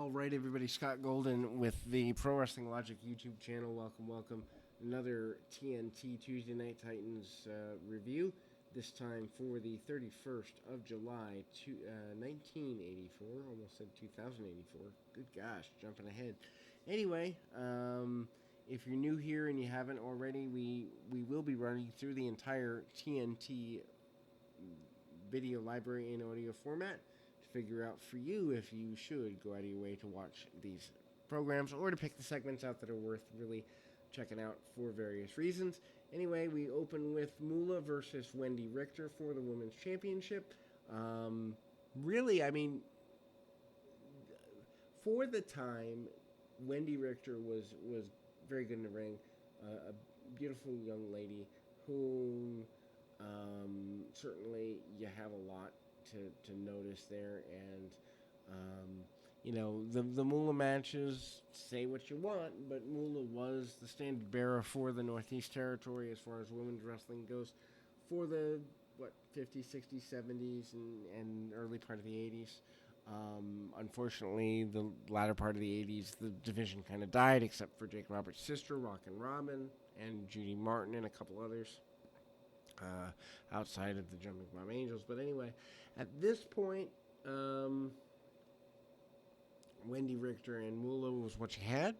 All right, everybody. Scott Golden with the Pro Wrestling Logic YouTube channel. Welcome. Another TNT Tuesday Night Titans review. This time for the 31st of July, 1984. Almost said 2084. Good gosh, jumping ahead. Anyway, if you're new here and you haven't already, we will be running through the entire TNT video library in audio format to figure out for you if you should go out of your way to watch these programs or to pick the segments out that are worth really checking out for various reasons. Anyway, we open with Moolah versus Wendy Richter for the Women's Championship. Really, I mean, for the time, Wendy Richter was very good in the ring. A beautiful young lady whom certainly you have a lot to notice there. And, the Moolah matches, say what you want, but Moolah was the standard bearer for the Northeast Territory as far as women's wrestling goes for the, 50s, 60s, 70s, and early part of the 80s. Unfortunately, the latter part of the 80s, the division kind of died, except for Jake Roberts' sister, Rockin' Robin, and Judy Martin, and a couple others outside of the Jumping Bomb Angels. But anyway, at this point, Wendy Richter and Moolah was what you had,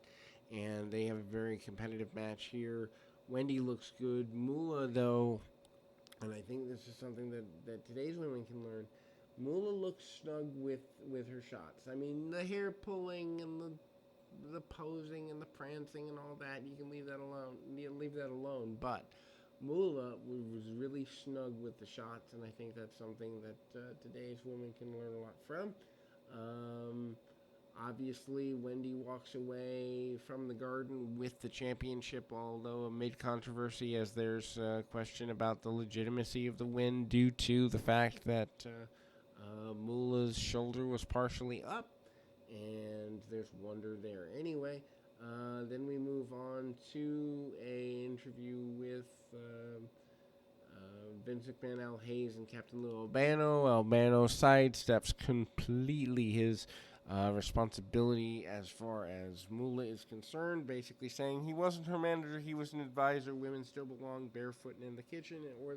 and they have a very competitive match here. Wendy looks good. Moolah, though, and I think this is something that today's women can learn, Moolah looks snug with her shots. I mean, the hair pulling and the posing and the prancing and all that, you can leave that alone. But Moolah was really snug with the shots, and I think that's something that today's women can learn a lot from. Obviously, Wendy walks away from the Garden with the championship, although amid controversy, as there's a question about the legitimacy of the win due to the fact that Moolah's shoulder was partially up, and there's wonder there. Anyway, then we move on to an interview with Vince McMahon, Al Hayes, and Captain Lou Albano. Albano sidesteps completely his responsibility as far as Moolah is concerned, basically saying he wasn't her manager, he was an advisor. Women still belong barefoot in the kitchen or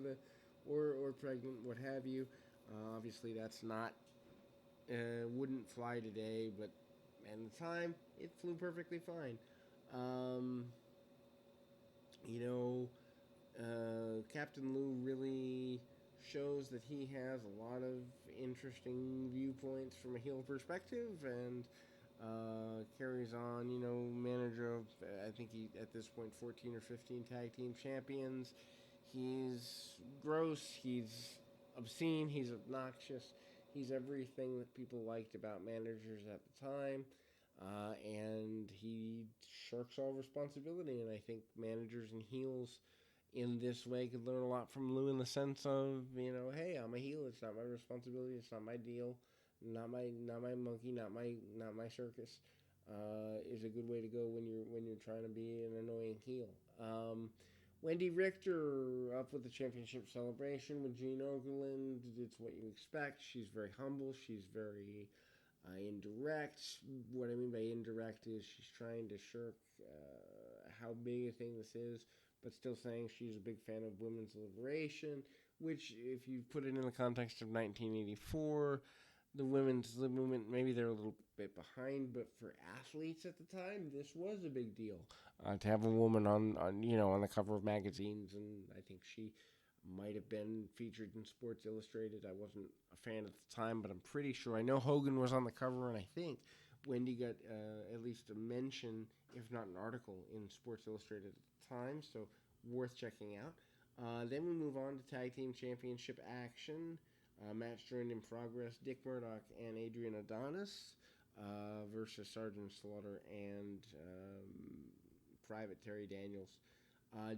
pregnant, what have you. Obviously, that's not wouldn't fly today, but at the time it flew perfectly fine. Captain Lou really shows that he has a lot of interesting viewpoints from a heel perspective, and carries on, manager of, I think he, at this point, 14 or 15 tag team champions. He's gross, he's obscene, he's obnoxious, he's everything that people liked about managers at the time, and he shirks all responsibility, and I think managers and heels in this way could learn a lot from Lou in the sense of, hey, I'm a heel. It's not my responsibility. It's not my deal. Not my monkey. Not my circus. Is a good way to go when you're trying to be an annoying heel. Wendy Richter up with the championship celebration with Gene Okerlund. It's what you expect. She's very humble. She's very indirect. What I mean by indirect is she's trying to shirk how big a thing this is, but still saying she's a big fan of women's liberation, which, if you put it in the context of 1984, the women's movement, maybe they're a little bit behind, but for athletes at the time, this was a big deal. To have a woman on the cover of magazines, and I think she might have been featured in Sports Illustrated. I wasn't a fan at the time, but I'm pretty sure. I know Hogan was on the cover, and I think Wendy got at least a mention, if not an article, in Sports Illustrated at the time, so worth checking out. Then we move on to Tag Team Championship action. Match joined in progress. Dick Murdoch and Adrian Adonis versus Sergeant Slaughter and Private Terry Daniels.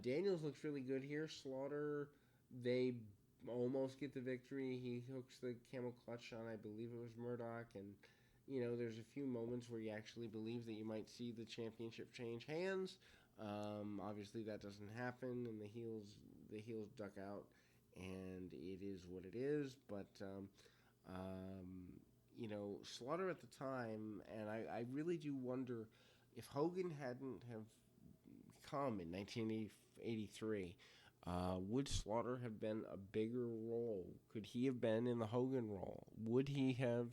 Daniels looks really good here. Slaughter, they almost get the victory. He hooks the camel clutch on, I believe it was Murdoch, and there's a few moments where you actually believe that you might see the championship change hands. Obviously, that doesn't happen, and the heels duck out, and it is what it is. But Slaughter at the time, and I really do wonder if Hogan hadn't have come in 1983, would Slaughter have been a bigger role? Could he have been in the Hogan role? Would he have,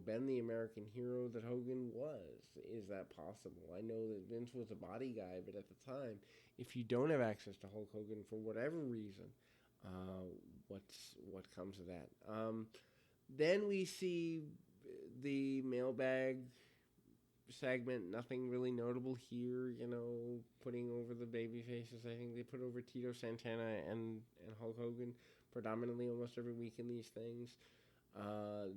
been the American hero that Hogan was? Is that possible? I know that Vince was a body guy, but at the time, if you don't have access to Hulk Hogan for whatever reason, what comes of that? Then we see the mailbag segment. Nothing really notable here. Putting over the baby faces. I think they put over Tito Santana and Hulk Hogan predominantly almost every week in these things.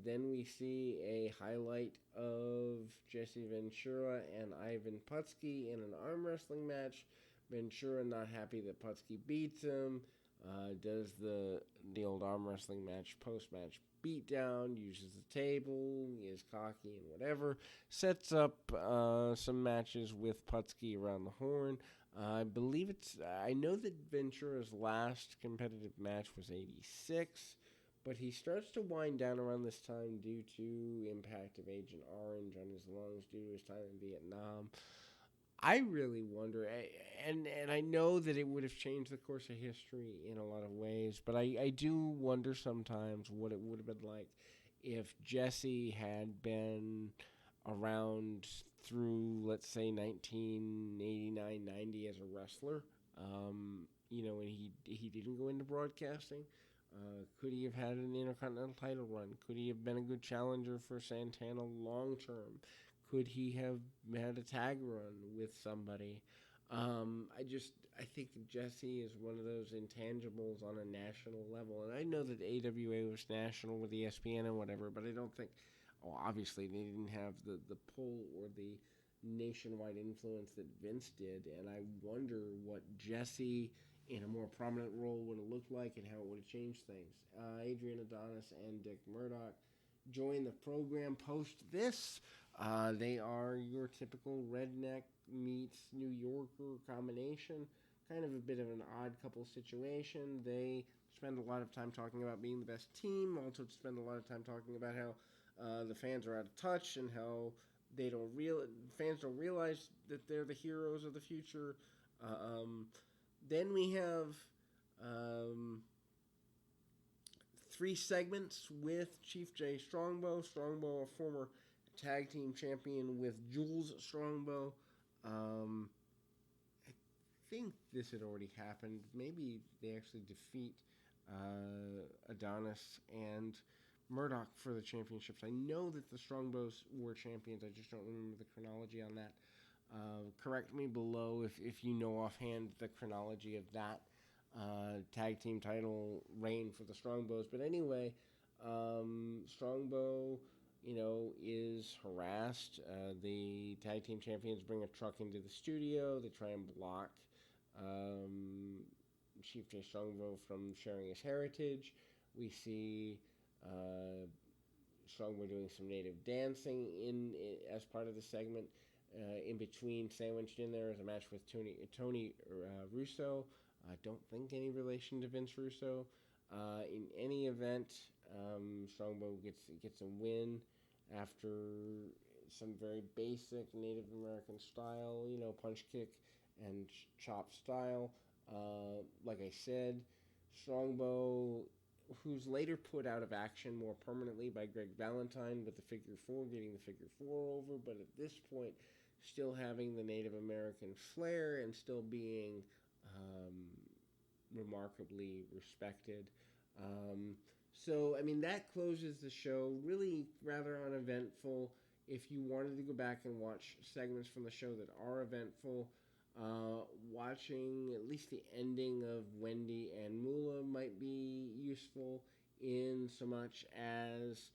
Then we see a highlight of Jesse Ventura and Ivan Putski in an arm wrestling match. Ventura not happy that Putski beats him. Does the old arm wrestling match, post-match beatdown, uses the table, is cocky and whatever. Sets up some matches with Putski around the horn. I know that Ventura's last competitive match was 86, but he starts to wind down around this time due to impact of Agent Orange on his lungs due to his time in Vietnam. I really wonder, and I know that it would have changed the course of history in a lot of ways, but I do wonder sometimes what it would have been like if Jesse had been around through, let's say, 1989-90 as a wrestler, and he didn't go into broadcasting. Could he have had an Intercontinental title run? Could he have been a good challenger for Santana long term? Could he have had a tag run with somebody? I think Jesse is one of those intangibles on a national level. And I know that AWA was national with ESPN and whatever, but I don't think, obviously they didn't have the pull or the nationwide influence that Vince did. And I wonder what Jesse in a more prominent role would have looked like and how it would have changed things. Adrian Adonis and Dick Murdoch join the program post this. They are your typical redneck meets New Yorker combination. Kind of a bit of an odd couple situation. They spend a lot of time talking about being the best team. Also spend a lot of time talking about how the fans are out of touch and how fans don't realize that they're the heroes of the future. Then we have 3 segments with Chief Jay Strongbow. Strongbow, a former tag team champion with Jules Strongbow. I think this had already happened. Maybe they actually defeat Adonis and Murdoch for the championships. I know that the Strongbows were champions. I just don't remember the chronology on that. Correct me below if you know offhand the chronology of that tag team title reign for the Strongbows. But anyway, Strongbow, is harassed. The tag team champions bring a truck into the studio. They try and block Chief Jay Strongbow from sharing his heritage. We see Strongbow doing some native dancing as part of the segment. In between, sandwiched in there is a match with Tony Russo. I don't think any relation to Vince Russo. In any event, Strongbow gets a win after some very basic Native American style, punch kick and chop style. Like I said, Strongbow, who's later put out of action more permanently by Greg Valentine with the figure 4, getting the figure 4 over, but at this point, still having the Native American flair and still being remarkably respected. That closes the show. Really rather uneventful. If you wanted to go back and watch segments from the show that are eventful, watching at least the ending of Wendy and Moolah might be useful in so much as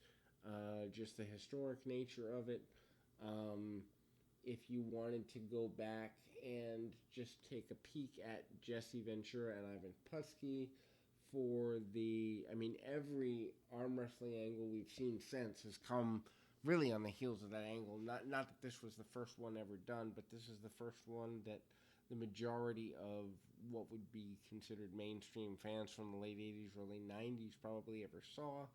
just the historic nature of it. If you wanted to go back and just take a peek at Jesse Ventura and Ivan Putski for every arm wrestling angle we've seen since has come really on the heels of that angle. Not that this was the first one ever done, but this is the first one that the majority of what would be considered mainstream fans from the late 80s, early 90s probably ever saw.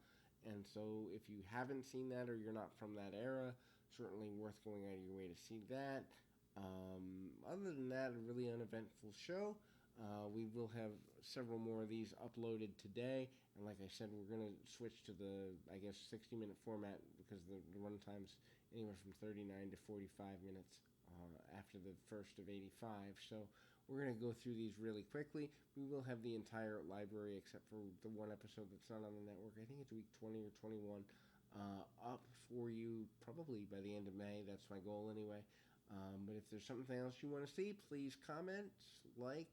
And so if you haven't seen that or you're not from that era, certainly worth going out of your way to see that. Other than that, a really uneventful show. We will have several more of these uploaded today, and like I said, we're going to switch to the, I guess, 60-minute format because the run time's anywhere from 39 to 45 minutes after the first of 85. So we're going to go through these really quickly. We will have the entire library except for the one episode that's not on the network. I think it's week 20 or 21 up for you probably by the end of May. That's my goal anyway. But if there's something else you want to see, please comment, like,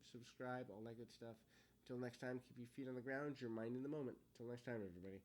subscribe, all that good stuff. Until next time, keep your feet on the ground, your mind in the moment. Until next time, everybody.